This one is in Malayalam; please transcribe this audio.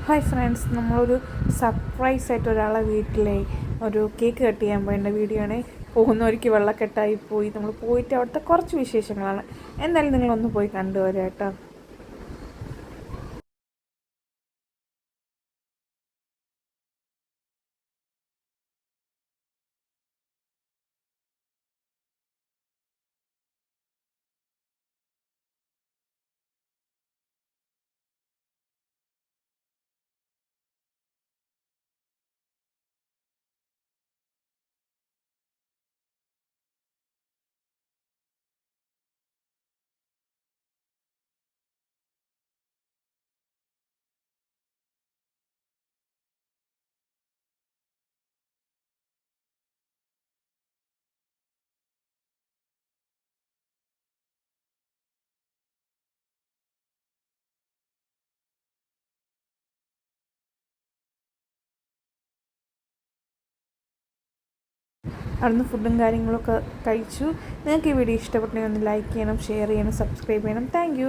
ഹായ് ഫ്രണ്ട്സ്, നമ്മളൊരു സർപ്രൈസായിട്ട് ഒരാളെ വീട്ടിലെ ഒരു കേക്ക് കട്ട് ചെയ്യാൻ പോയ വീഡിയോ ആണ്. പോകുന്നവർക്ക് വെള്ളക്കെട്ടായി പോയി. നമ്മൾ പോയിട്ട് അവിടുത്തെ കുറച്ച് വിശേഷങ്ങളാണ്. എന്തായാലും നിങ്ങളൊന്ന് പോയി കണ്ടുവരാം കേട്ടോ. അവിടുന്ന് ഫുഡും കാര്യങ്ങളൊക്കെ കഴിച്ചു. നിങ്ങൾക്ക് ഈ വീഡിയോ ഇഷ്ടപ്പെട്ടെങ്കിൽ ഒന്ന് ലൈക്ക് ചെയ്യണം, ഷെയർ ചെയ്യണം, സബ്സ്ക്രൈബ് ചെയ്യണം. താങ്ക്